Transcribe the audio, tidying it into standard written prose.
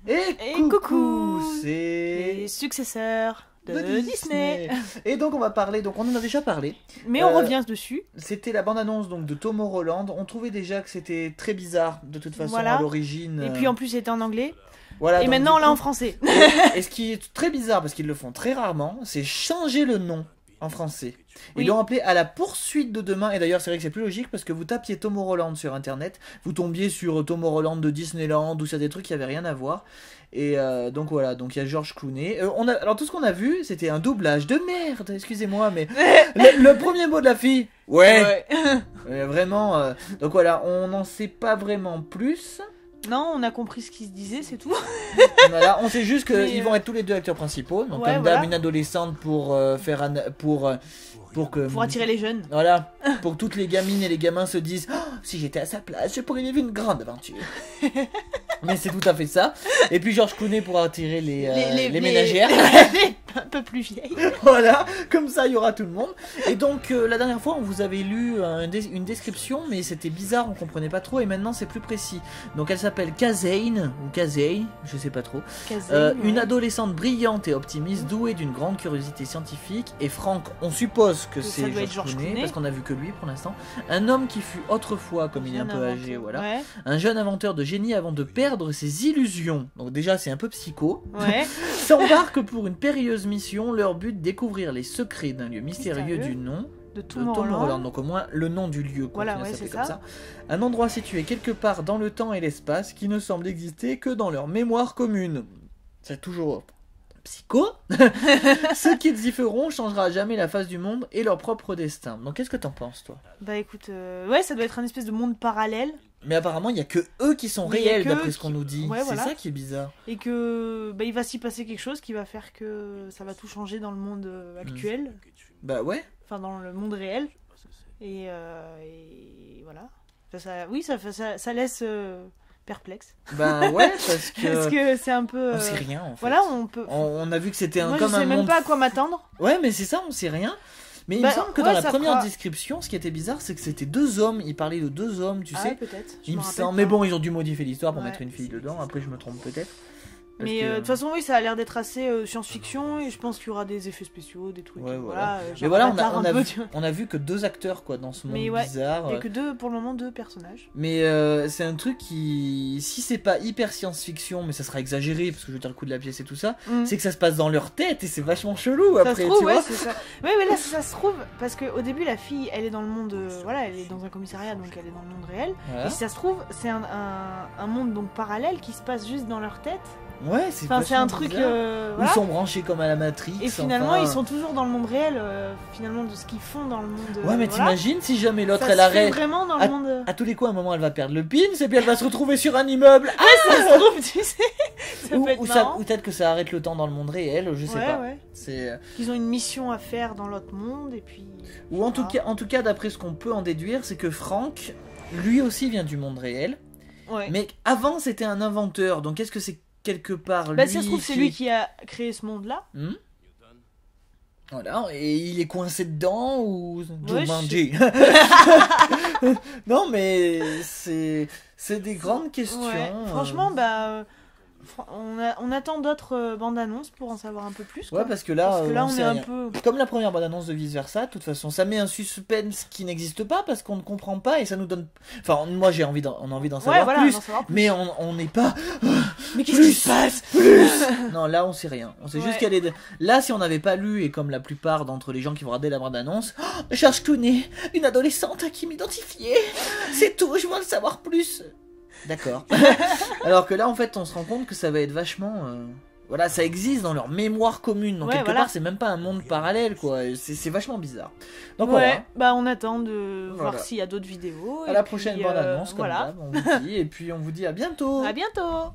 Et coucou, c'est les successeurs de de Disney. Et donc on va parler, donc on en a déjà parlé. Mais on revient dessus. C'était la bande-annonce donc de Tomorrowland. On trouvait déjà que c'était très bizarre de toute façon Voilà. à l'origine. Et puis en plus c'était en anglais. Voilà, Et donc, maintenant on du l'a coup, en français. et ce qui est très bizarre parce qu'ils le font très rarement, c'est changer le nom en français. Ils Oui. l'ont appelé À la poursuite de demain. Et d'ailleurs c'est vrai que c'est plus logique parce que vous tapiez Tomorrowland sur internet, vous tombiez sur Tomorrowland de Disneyland où c'est des trucs qui avaient rien à voir. Et donc voilà, donc il y a George Clooney. Alors tout ce qu'on a vu, c'était un doublage de merde, excusez-moi, mais le premier mot de la fille, ouais. Vraiment. Donc voilà, on n'en sait pas vraiment plus. Non, on a compris ce qui se disait, c'est tout. Voilà, on sait juste Mais, qu'ils vont être tous les deux acteurs principaux. Donc ouais, comme voilà. d'hab, une adolescente pour pour que Pour attirer les jeunes. voilà, pour que toutes les gamines et les gamins se disent oh, si j'étais à sa place, je pourrais vivre une grande aventure. Mais c'est tout à fait ça. Et puis George Clooney pour attirer les ménagères. Un peu plus vieilles. Voilà, comme ça il y aura tout le monde. Et donc la dernière fois on vous avait lu une description, mais c'était bizarre, on comprenait pas trop. Et maintenant c'est plus précis. Donc elle s'appelle Kazane ou Kazay, je sais pas trop. Une adolescente brillante et optimiste, douée d'une grande curiosité scientifique. Et Franck, on suppose que Ça c'est doit être George George Clooney, Clooney. parce qu'on a vu que lui pour l'instant. Un homme qui fut autrefois, comme il est un peu âgé, voilà. Ouais. Un jeune inventeur de génie avant de perdre ses illusions. Donc déjà c'est un peu psycho. Ouais. S'embarquent pour une périlleuse mission. Leur but, découvrir les secrets d'un lieu mystérieux du nom De de Tomorrowland. Tomorrowland. Donc au moins le nom du lieu Voilà, continue à ouais, s'appeler c'est comme ça. Un endroit situé quelque part dans le temps et l'espace qui ne semble exister que dans leur mémoire commune. C'est toujours psycho. Ce qu'ils y feront changera à jamais la face du monde et leur propre destin. Donc qu'est-ce que t'en penses toi? Bah écoute, ouais, ça doit être un espèce de monde parallèle. Mais apparemment il y a que eux qui sont Mais il y a réels que d'après eux ce qu'on qui- nous dit. Ouais, C'est voilà. ça qui est bizarre. Et que bah, il va s'y passer quelque chose qui va faire que ça va tout changer dans le monde actuel. Bah ouais. Enfin dans le monde réel. Et voilà. Oui, ça laisse perplexe. Bah ouais parce que, Parce que c'est un peu... on sait rien en fait. Voilà, on peut... On a vu que c'était Moi, comme je un sais même monde. pas à quoi m'attendre. Ouais, mais c'est ça, on sait rien. Mais il Bah, me semble que ouais, dans la ça première fera- description, ce qui était bizarre, c'est que c'était deux hommes. Ils parlaient de deux hommes, tu Ah, sais. peut-être. Je Il me me rappelle semble. pas. Mais bon, ils ont dû modifier l'histoire pour Ouais, mettre une fille c'est dedans. possible. Après, je me trompe peut-être. Parce Mais que, de toute façon, oui, ça a l'air d'être assez science-fiction et je pense qu'il y aura des effets spéciaux, des trucs. Ouais, voilà. genre Mais voilà, Avatar un peu, tu vois. on a vu que deux acteurs quoi dans ce monde Mais ouais, bizarre. Il y a que pour le moment deux personnages. Mais c'est un truc qui, si c'est pas hyper science-fiction, mais ça sera exagéré parce que je veux dire le coup de la pièce et tout ça, Mm. c'est que ça se passe dans leur tête et c'est vachement chelou Ça après, se trouve, tu ouais, vois. c'est ça. Ouais, mais là, ça se trouve, parce qu'au début, la fille, elle est dans le monde. Voilà, elle est dans un commissariat, donc elle est dans le monde réel. Voilà. Et si ça se trouve, c'est un monde donc parallèle qui se passe juste dans leur tête. Ouais, c'est Enfin, c'est vachement un truc. bizarre. Où Voilà. ils sont branchés comme à la Matrix. Et finalement, enfin. ils sont toujours dans le monde réel, finalement, de ce qu'ils font dans le monde. Ouais, mais voilà. t'imagines si jamais l'autre Ça elle se fait arrête. vraiment dans le monde. À tous les coups, à un moment, elle va perdre le pin, et puis elle va se retrouver sur un immeuble. Ah, Ça se trouve, tu sais. Ça ou peut être ou marrant. ou peut-être que ça arrête le temps dans le monde réel, je sais Ouais, pas. ouais. C'est Ils ont une mission à faire dans l'autre monde, et puis. ou en tout cas, d'après ce qu'on peut en déduire, c'est que Frank, lui aussi vient du monde réel, Ouais. mais avant c'était un inventeur. Donc est-ce que c'est quelque part Bah, lui si ça se trouve, c'est lui qui a créé ce monde-là. Hmm. Voilà, et il est coincé dedans ou Ouais, Jumanji. Non, mais c'est des grandes questions. Ouais. Franchement, bah. On attend d'autres bandes annonces pour en savoir un peu plus. Quoi. Ouais, parce que là, on sait est un rien. peu. Comme la première bande-annonce de Vice Versa, de toute façon, ça met un suspense qui n'existe pas parce qu'on ne comprend pas et ça nous donne. Enfin, moi j'ai envie on a envie d'en savoir Ouais, voilà, plus, d'en savoir plus. mais on n'est pas. Mais qu'est-ce qui se passe Non, là on sait rien. On sait juste Ouais. qu'elle est. Là, si on n'avait pas lu et comme la plupart d'entre les gens qui vont regarder la bande-annonce, George Clooney, une adolescente à qui m'identifier. C'est tout, je veux en savoir plus. D'accord. Alors que là, en fait, on se rend compte que ça va être vachement. Voilà, ça existe dans leur mémoire commune. Donc, Ouais, quelque voilà. part, c'est même pas un monde parallèle, quoi. C'est vachement bizarre. Donc, Ouais, bah on attend de Voilà. voir s'il y a d'autres vidéos. voilà. À et la puis, prochaine bande-annonce, comme voilà. d'hab, on vous dit. Et puis, on vous dit à bientôt. À bientôt.